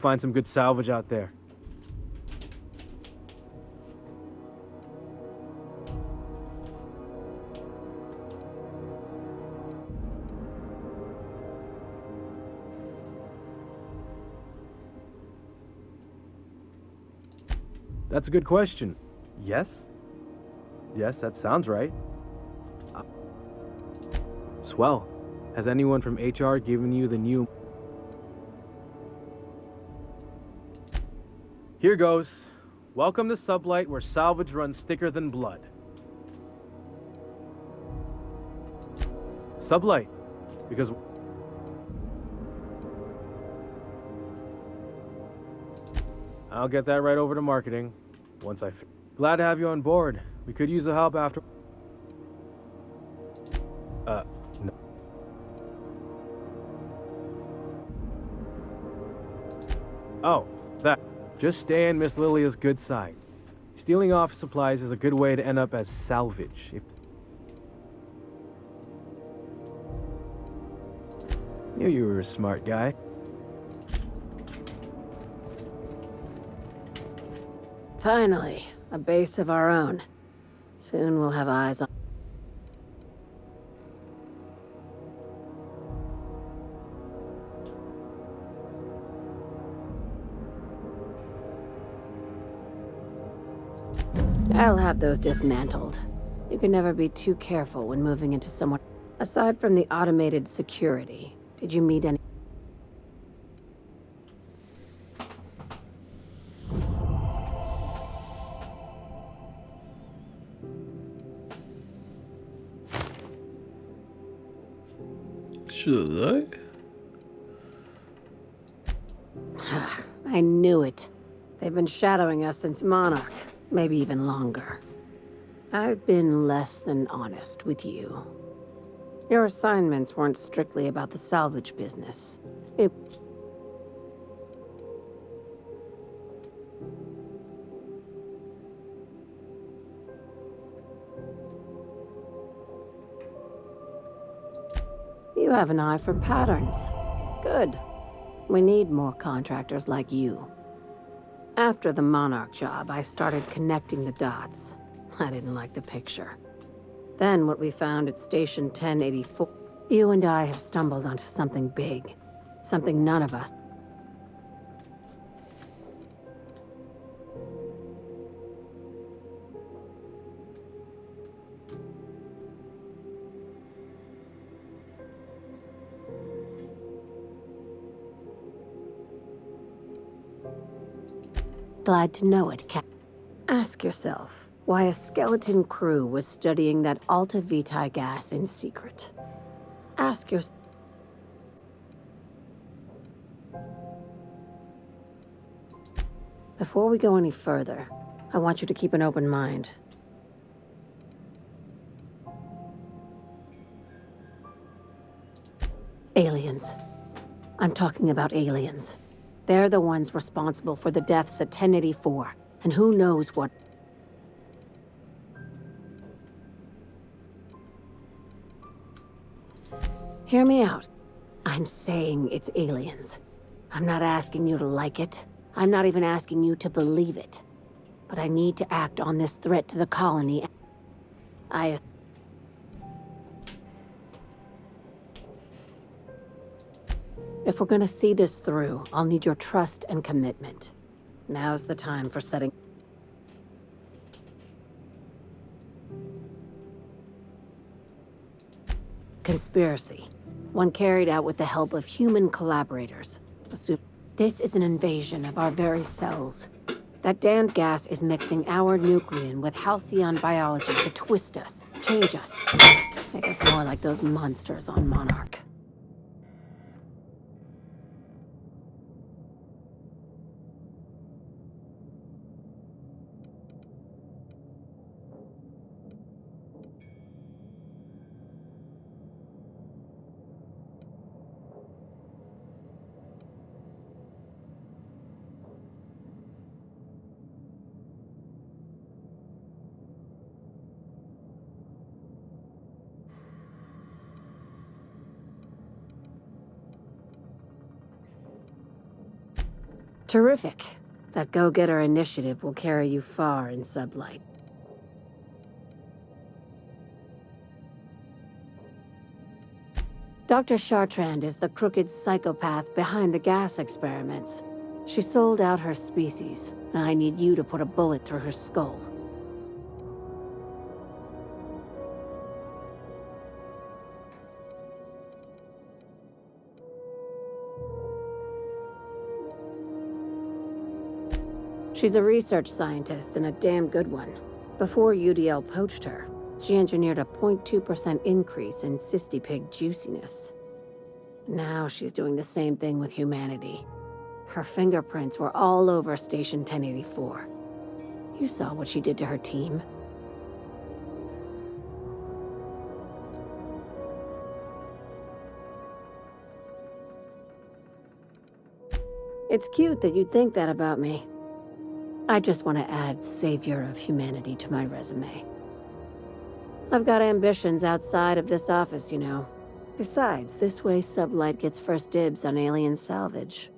Find some good salvage out there. That's a good question. Yes? Yes, that sounds right. Swell. Has anyone from HR given you the new... Here goes. Welcome to Sublight, where salvage runs thicker than blood. Sublight. Because... I'll get that right over to marketing. Once I... Glad to have you on board. We could use the help after... No. Oh, that. Just stay on Miss Lilia's good side. Stealing office supplies is a good way to end up as salvage. Knew you were a smart guy. Finally, a base of our own. Soon we'll have eyes on... I'll have those dismantled. You can never be too careful when moving into someone... Aside from the automated security, did you meet any... Should I knew it. They've been shadowing us since Monarch, maybe even longer. I've been less than honest with you. Your assignments weren't strictly about the salvage business. You have an eye for patterns. Good. We need more contractors like you. After the Monarch job, I started connecting the dots. I didn't like the picture. Then what we found at Station 1084... You and I have stumbled onto something big. Something none of us... Glad to know it, Cap. Ask yourself why a skeleton crew was studying that Alta Vitae gas in secret. Ask yourself... Before we go any further, I want you to keep an open mind. Aliens. I'm talking about aliens. They're the ones responsible for the deaths at 1084, and who knows what... Hear me out. I'm saying it's aliens. I'm not asking you to like it. I'm not even asking you to believe it. But I need to act on this threat to the colony. If we're gonna see this through, I'll need your trust and commitment. Now's the time for setting... Conspiracy. One carried out with the help of human collaborators. This is an invasion of our very cells. That damned gas is mixing our nucleon with halcyon biology to twist us, change us, make us more like those monsters on Monarch. Terrific. That go-getter initiative will carry you far in Sublight. Dr. Chartrand is the crooked psychopath behind the gas experiments. She sold out her species, and I need you to put a bullet through her skull. She's a research scientist and a damn good one. Before UDL poached her, she engineered a 0.2% increase in cystipig juiciness. Now she's doing the same thing with humanity. Her fingerprints were all over Station 1084. You saw what she did to her team. It's cute that you'd think that about me. I just want to add Savior of Humanity to my resume. I've got ambitions outside of this office, you know. Besides, this way Sublight gets first dibs on alien salvage.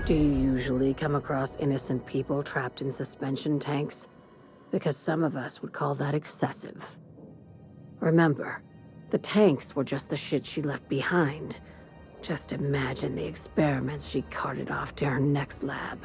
Do you usually come across innocent people trapped in suspension tanks? Because some of us would call that excessive. Remember, the tanks were just the shit she left behind. Just imagine the experiments she carted off to her next lab.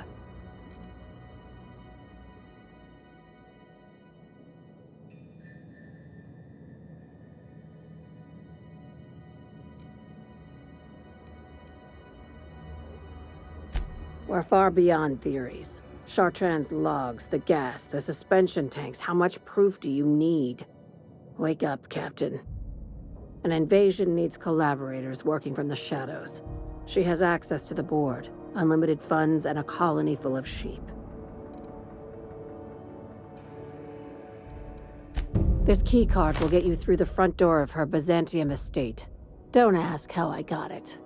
We're far beyond theories. Chartrand's logs, the gas, the suspension tanks, how much proof do you need? Wake up, Captain. An invasion needs collaborators working from the shadows. She has access to the board, unlimited funds, and a colony full of sheep. This keycard will get you through the front door of her Byzantium estate. Don't ask how I got it.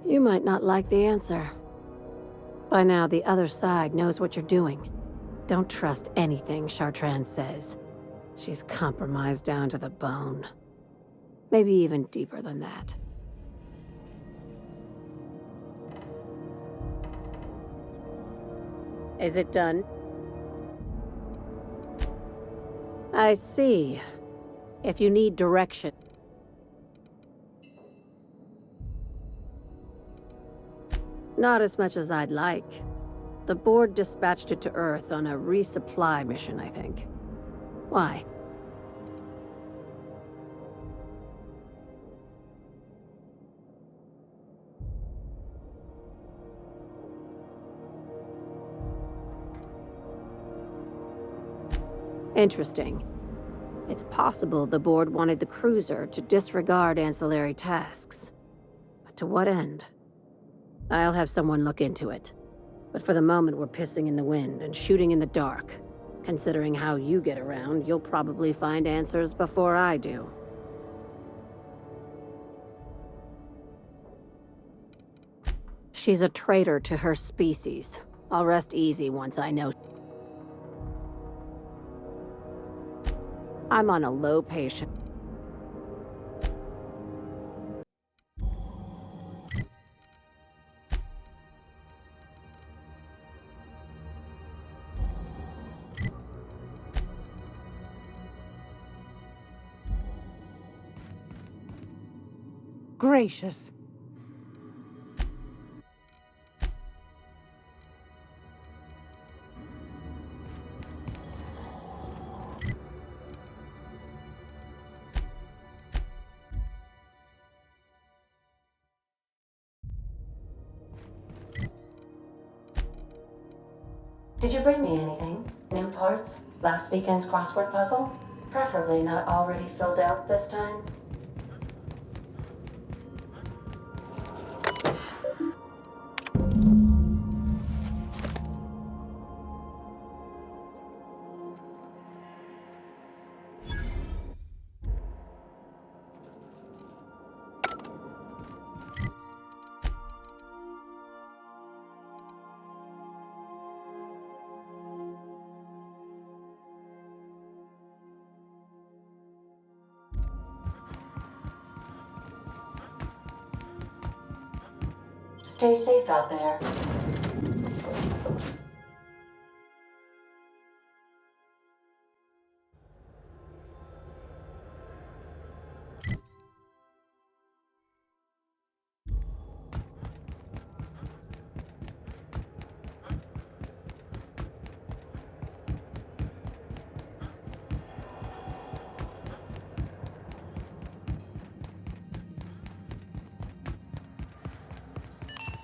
You might not like the answer. By now, the other side knows what you're doing. Don't trust anything Chartrand says. She's compromised down to the bone. Maybe even deeper than that. Is it done? I see. If you need direction. Not as much as I'd like. The board dispatched it to Earth on a resupply mission, I think. Why? Interesting. It's possible the board wanted the cruiser to disregard ancillary tasks. But to what end? I'll have someone look into it. But for the moment, we're pissing in the wind and shooting in the dark. Considering how you get around, you'll probably find answers before I do. She's a traitor to her species. I'll rest easy once I know. I'm on a low patient. Gracious. Did you bring me anything? New parts? Last weekend's crossword puzzle? Preferably not already filled out this time. Stay safe out there.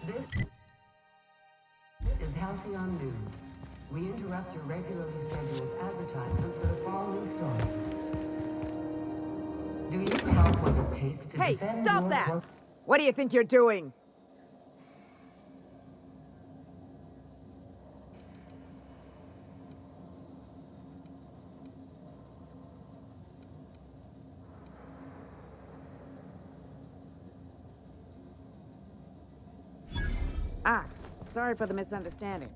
This is Halcyon News. We interrupt your regularly scheduled advertisement for the following story. Do you have what it takes to Hey, defend stop your that! corp- What do you think you're doing? Ah, sorry for the misunderstanding.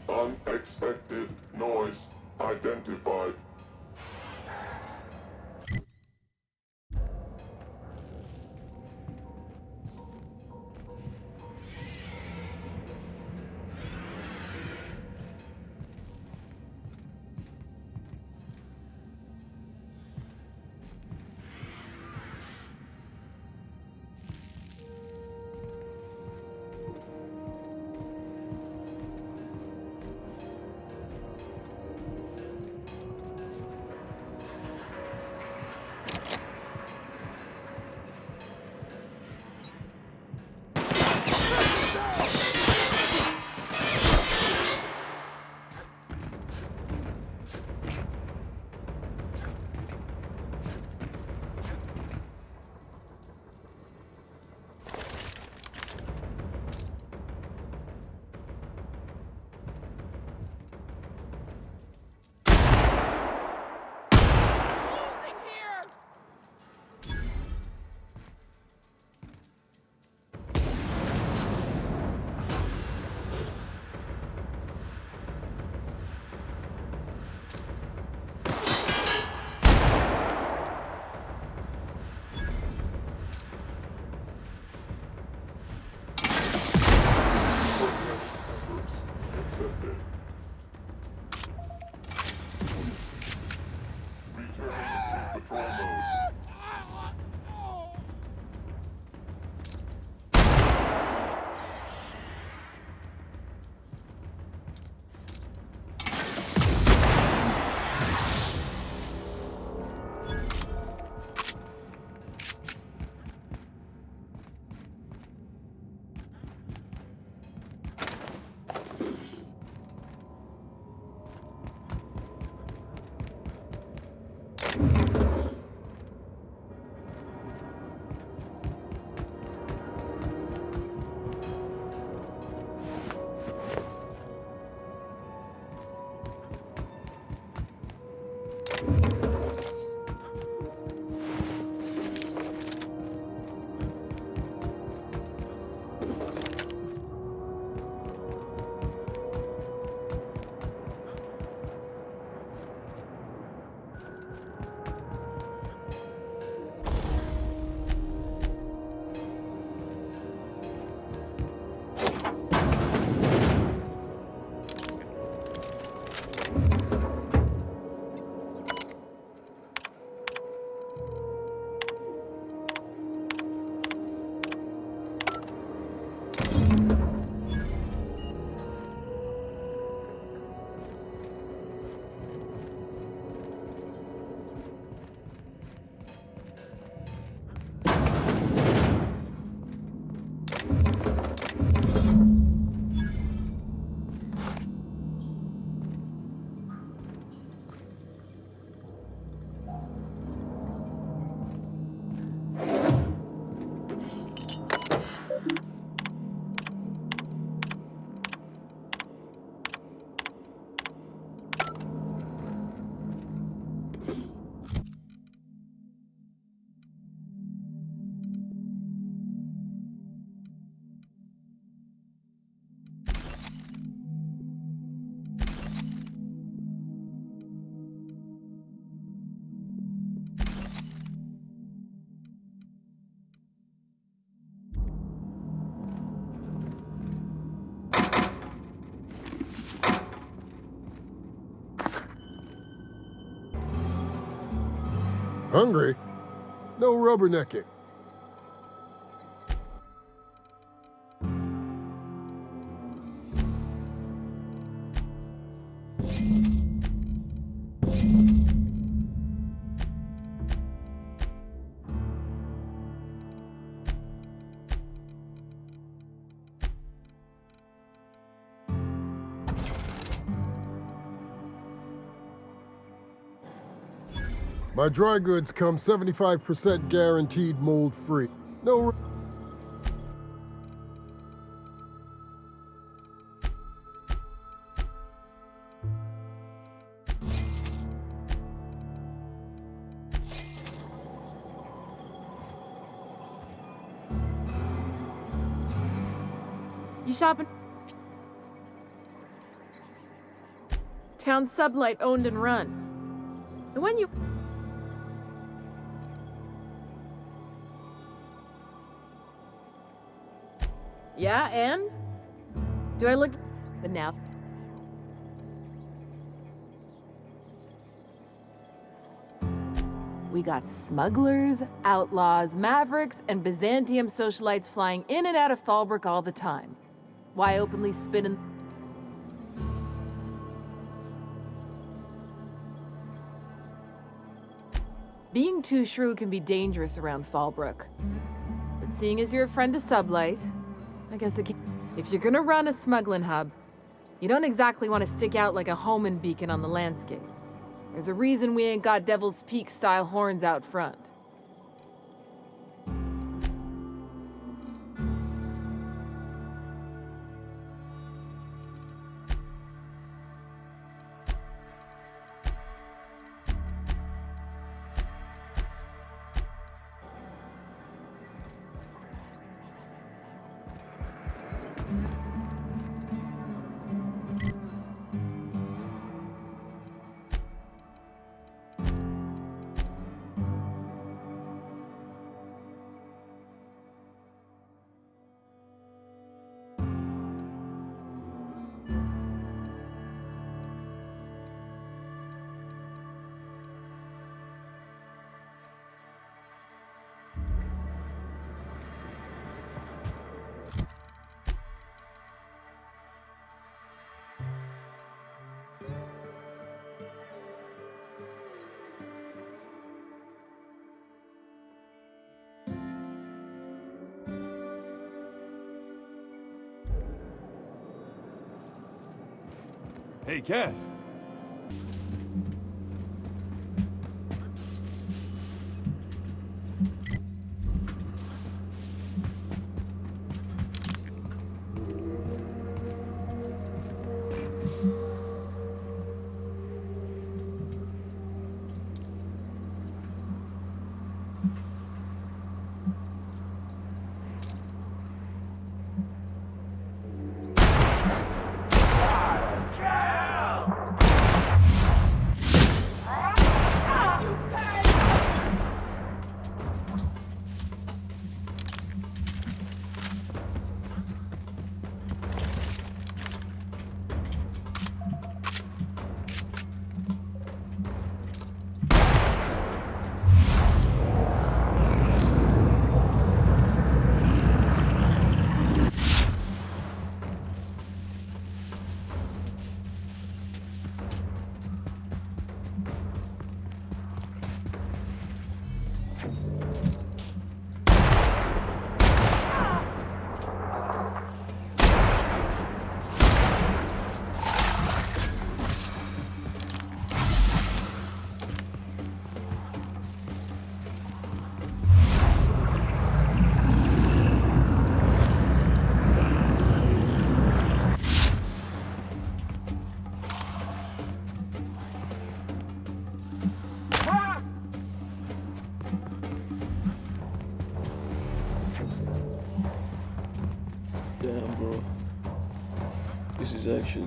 Unexpected noise identified. Hungry? No rubbernecking. My dry goods come 75% guaranteed mold-free. No. You shopping? Town Sublight owned and run. The one you... Yeah, and? Do I look... But now... We got smugglers, outlaws, mavericks, and Byzantium socialites flying in and out of Fallbrook all the time. Why openly spin in... Being too shrewd can be dangerous around Fallbrook. But seeing as you're a friend of Sublight, I guess it can... If you're gonna run a smuggling hub, you don't exactly want to stick out like a homing beacon on the landscape. There's a reason we ain't got Devil's Peak-style horns out front. Hey, Cass. Damn, bro. This is actually...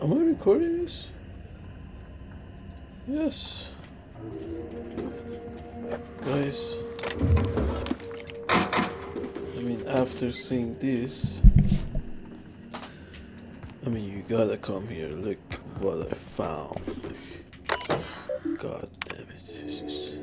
Am I recording this? Yes. Guys, I mean, after seeing this, I mean, you gotta come here. Look what I found. God damn it. This is...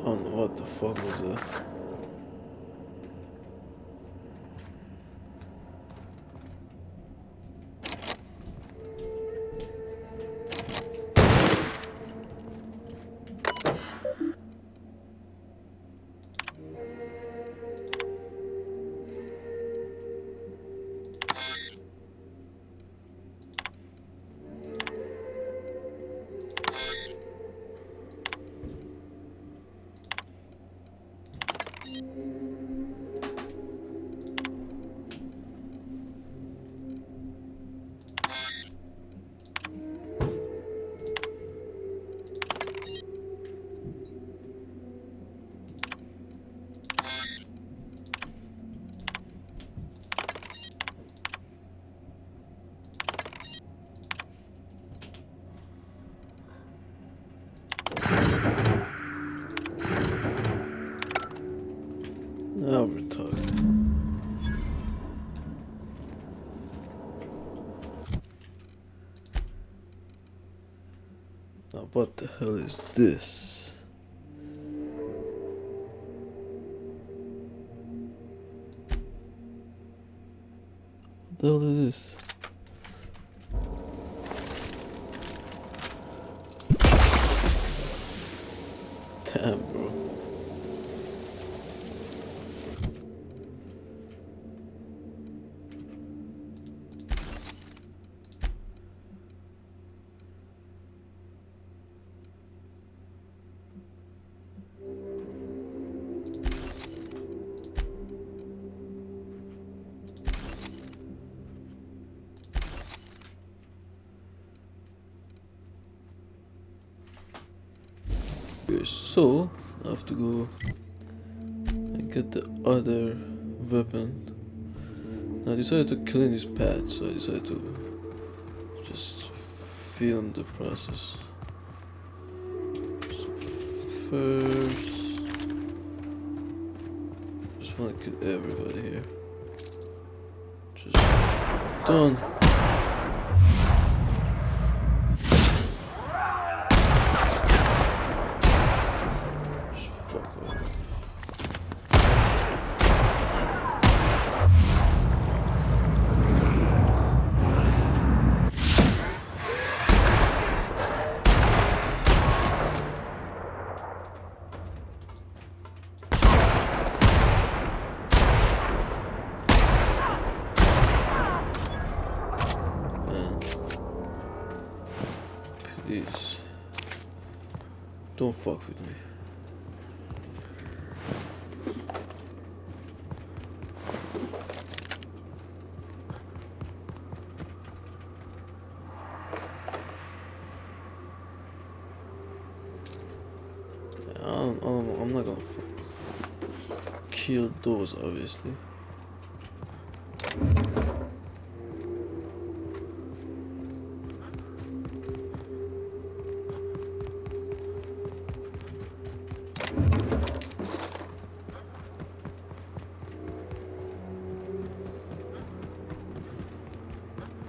I don't know what the fuck was that. Now what the hell is this? What the hell is this? Damn, bro. Okay, so I have to go and get the other weapon. Now I decided to kill in this pad, so I decided to just film the process. So first, just want to kill everybody here. Just done. Please, don't fuck with me. I'm not gonna kill those, obviously.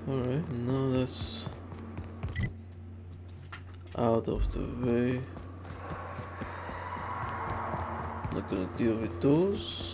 Alright, now that's out of the way. Not gonna deal with those.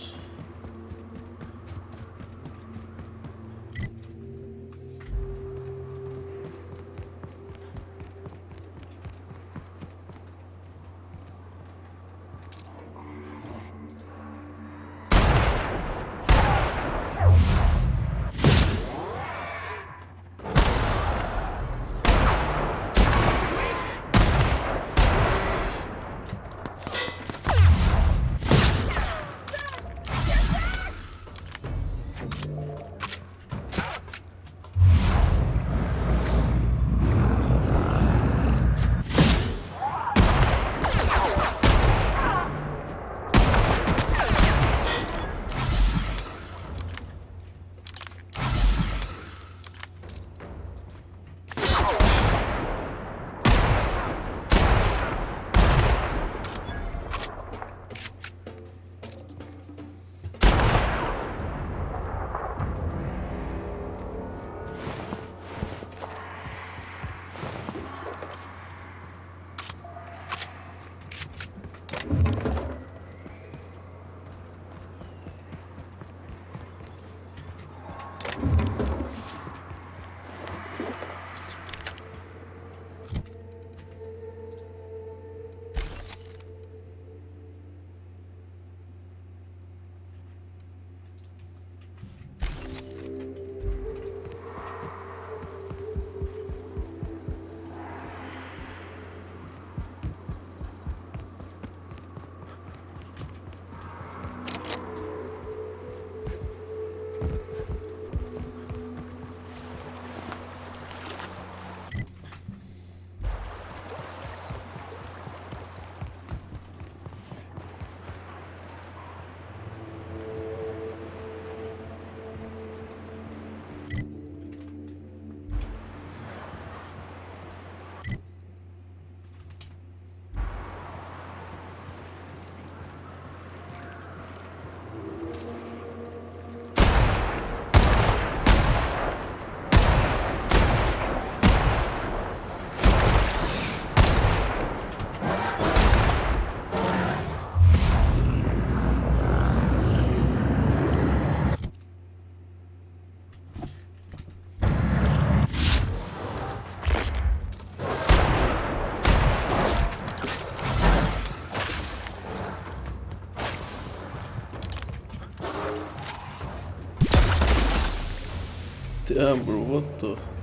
Damn, bro, what the?